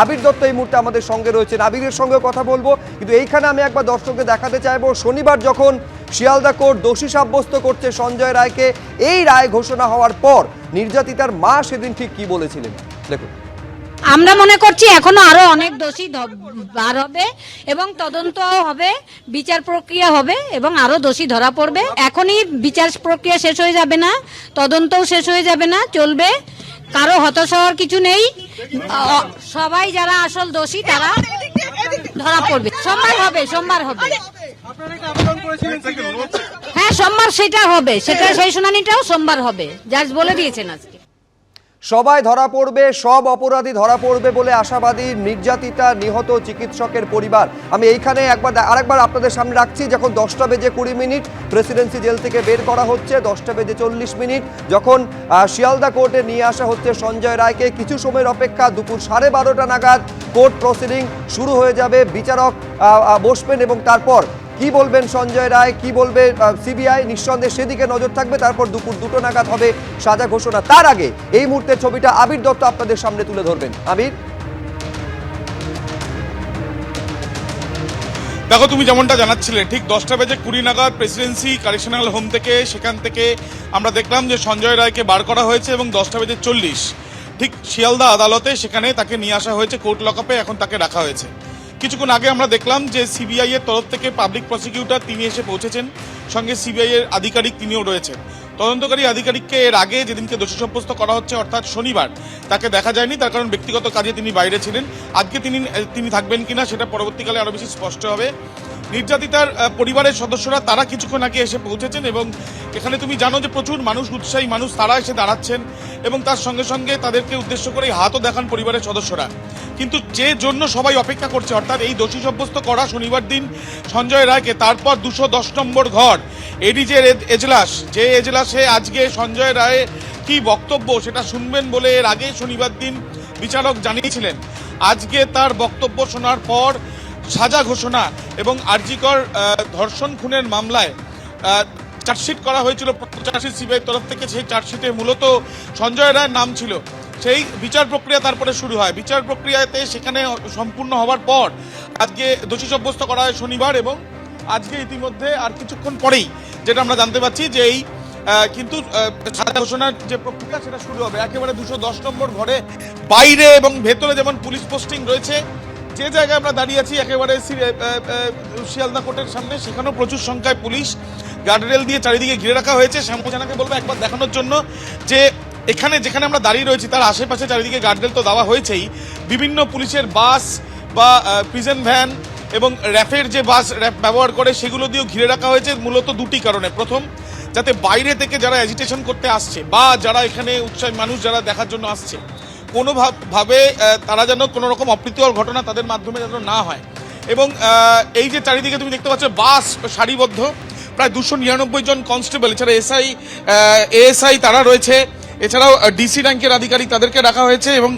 আবির দত্ত এই মুহূর্তে আমাদের সঙ্গে রয়েছেন, আবিরের সঙ্গে কথা বলবো। কিন্তু এইখানে আমি একবার দর্শককে দেখাতে চাইবো, শনিবার যখন শিয়ালদা কোর্ট দোষী সাব্যস্ত করছে সঞ্জয় রায়কে, এই রায় ঘোষণা হওয়ার পর নির্যাতিতার মা সেদিন ঠিক কি বলেছিলেন দেখুন। আমরা মনে করছি এখনো আরো অনেক দোষী বার হবে এবং তদন্ত হবে, বিচার প্রক্রিয়া হবে এবং আরো দোষী ধরা পড়বে। এখনই বিচার প্রক্রিয়া শেষ হয়ে যাবে না, তদন্তও শেষ হয়ে যাবে না, চলবে। কারো হতাশ হওয়ার কিছু নেই, সবাই যারা আসল দোষী তারা ধরা পড়বে। সোমবার হবে, সোমবার হবে, হ্যাঁ সোমবার সেটা হবে, সেটা সেই শুনানিটাও সোমবার হবে, জাজ বলে দিয়েছেন আজকে। সবাই ধরা পড়বে, সব অপরাধী ধরা পড়বে বলে আশাবাদী নির্যাতিতা নিহত চিকিৎসকের পরিবার। আমি এইখানে আরেকবার আপনাদের সামনে রাখছি, যখন 10টা বেজে 20 মিনিট প্রেসিডেন্সি জেল থেকে বের করা হচ্ছে, 10টা বেজে 40 মিনিট যখন শিয়ালদা কোর্টে নিয়ে আসা হচ্ছে সঞ্জয় রায়কে, কিছু সময়ের অপেক্ষা, দুপুর 12:30 নাগাদ কোর্ট প্রসিডিং শুরু হয়ে যাবে। বিচারক বসবেন এবং তারপর কি বলবেন সঞ্জয় রায়, কি বলবে সিবিআই, নিঃসন্দেহে সেদিকে নজর থাকবে। তারপর দুপুর 2টো নাগাদ হবে সাজা ঘোষণা। তার আগে এই মুহূর্তের ছবিটা আবির দত্ত আপনাদের সামনে তুলে ধরবেন। আবির, দেখো, তুমি যেমনটা জানাচ্ছিলে, ঠিক 10টা বেজে 20 নাগাদ প্রেসিডেন্সি কারেকশনাল হোম থেকে, সেখান থেকে আমরা দেখলাম যে সঞ্জয় রায়কে বার করা হয়েছে এবং 10টা বেজে 40 ঠিক শিয়ালদা আদালতে সেখানে তাকে নিয়ে আসা হয়েছে কোর্ট লকআপে, এখন তাকে রাখা হয়েছে। কিছুক্ষণ আগে আমরা দেখলাম যে সিবিআই এর তরফ থেকে পাবলিক প্রসিকিউটর তিনি এসে পৌঁছেছেন, সঙ্গে সিবিআই এর আধিকারিক তিনিও রয়েছেন। তদন্তকারী আধিকারিককে এর আগে যেদিনকে দোষী সাব্যস্ত করা হচ্ছে অর্থাৎ শনিবার, তাকে দেখা যায়নি, তার কারণ ব্যক্তিগত কাজে তিনি বাইরে ছিলেন। আজকে তিনি থাকবেন কিনা সেটা পরবর্তীকালে আরো বেশি স্পষ্ট হবে। নির্যাতিতার পরিবারের সদস্যরা তারা কিছুক্ষণ আগে এসে পৌঁছেছেন এবং এখানে তুমি জানো যে প্রচুর মানুষ, উৎসাহী মানুষ, তারা এসে দাঁড়াচ্ছেন এবং তার সঙ্গে সঙ্গে তাদেরকে উদ্দেশ্য করে হাতও দেখান পরিবারের সদস্যরা। কিন্তু যে জন্য সবাই অপেক্ষা করছে, অর্থাৎ এই দোষী সাব্যস্ত করা শনিবার দিন সঞ্জয় রায়কে, তারপর 210 নম্বর ঘর এডিজের এজলাস, যে এজলাসে আজকে সঞ্জয় রায় কি বক্তব্য সেটা শুনবেন বলে এর আগে শনিবার দিন বিচারক জানিয়েছিলেন। আজকে তার বক্তব্য শোনার পর সাজা ঘোষণা এবং আরজিকর ধর্ষণ খুনের মামলায় চার্জশিট করা হয়েছিল চার্জশিট সিবিআই তরফ থেকে। সেই চার্জশিটে মূলত সঞ্জয় রায়ের নাম ছিল। সেই বিচার প্রক্রিয়া তারপরে শুরু হয়। বিচার প্রক্রিয়াতে সেখানে সম্পূর্ণ হওয়ার পর আজকে দোষী সাব্যস্ত করা হয় শনিবার এবং আজকে ইতিমধ্যে আর কিছুক্ষণ পরেই যেটা আমরা জানতে পাচ্ছি যে এই কিন্তু সাজা ঘোষণার যে প্রক্রিয়া সেটা শুরু হবে। একেবারে 210 নম্বর ঘরে বাইরে এবং ভেতরে যেমন পুলিশ পোস্টিং রয়েছে, যে জায়গায় আমরা দাঁড়িয়ে আছি একেবারে শিয়ালদা কোর্টের সামনে, সেখানেও প্রচুর সংখ্যায় পুলিশ গার্ডরেল দিয়ে চারিদিকে ঘিরে রাখা হয়েছে। শ্যামজানাকে বলবো একবার দেখানোর জন্য যে এখানে যেখানে আমরা দাঁড়িয়ে রয়েছি তার আশেপাশে চারিদিকে গার্ডরেল তো দেওয়া হয়েছেই, বিভিন্ন পুলিশের বাস বা প্রিজন ভ্যান এবং র্যাফের যে বাস র্যাপ ব্যবহার করে সেগুলো দিয়েও ঘিরে রাখা হয়েছে মূলত দুটি কারণে। প্রথম, যাতে বাইরে থেকে যারা অ্যাজিটেশন করতে আসছে বা যারা এখানে উৎসাহী মানুষ যারা দেখার জন্য আসছে, কোনোভাবে তারা যেন কোনো রকম অপ্রীতিকর ঘটনা তাদের মাধ্যমে যেন না হয়। এবং এই যে চারিদিকে তুমি দেখতে পাচ্ছ বাস সারিবদ্ধ, প্রায় 299 জন কনস্টেবল, এছাড়া এএসআই তারা রয়েছে, এছাড়াও ডিসি র্যাঙ্কের আধিকারিক তাদেরকে রাখা হয়েছে। এবং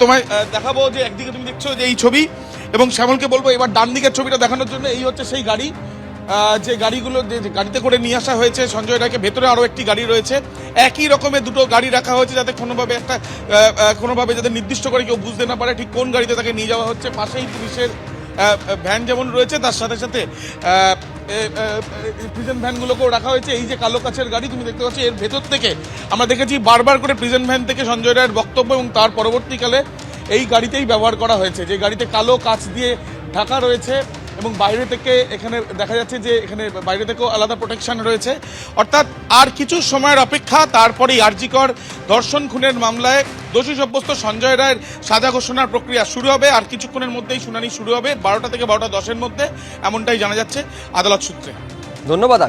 তোমায় দেখাবো যে একদিকে তুমি দেখছো যে এই ছবি, এবং শ্যামলকে বলবো এবার ডান দিকের ছবিটা দেখানোর জন্য। এই হচ্ছে সেই গাড়ি, যে গাড়িগুলো যে গাড়িতে করে নিয়ে আসা হয়েছে সঞ্জয় রায়কে। ভেতরে আরও একটি গাড়ি রয়েছে, একই রকমের দুটো গাড়ি রাখা হয়েছে যাতে কোনোভাবে যাতে নির্দিষ্ট করে কেউ বুঝতে না পারে ঠিক কোন গাড়িতে তাকে নিয়ে যাওয়া হচ্ছে। পাশেই পুলিশের ভ্যান যেমন রয়েছে তার সাথে সাথে প্রিজন ভ্যানগুলোকেও রাখা হয়েছে। এই যে কালো কাচের গাড়ি তুমি দেখতে পাচ্ছ, এর ভেতর থেকে আমরা দেখেছি বারবার করে প্রিজন ভ্যান থেকে সঞ্জয় রায়ের বক্তব্য এবং তার পরবর্তীকালে এই গাড়িতেই ব্যবহার করা হয়েছে, যে গাড়িতে কালো কাচ দিয়ে ঢাকা রয়েছে এবং বাইরে থেকে এখানে দেখা যাচ্ছে যে এখানে বাইরে থেকেও আলাদা প্রোটেকশন রয়েছে। অর্থাৎ আর কিছু সময়ের অপেক্ষা, তারপরেই আরজিকর ধর্ষণ খুনের মামলায় দোষী সাব্যস্ত সঞ্জয় রায়ের সাজা ঘোষণার প্রক্রিয়া শুরু হবে। আর কিছুক্ষণের মধ্যেই শুনানি শুরু হবে 12টা থেকে 12টা 10-এর মধ্যে, এমনটাই জানা যাচ্ছে আদালত সূত্রে। ধন্যবাদ।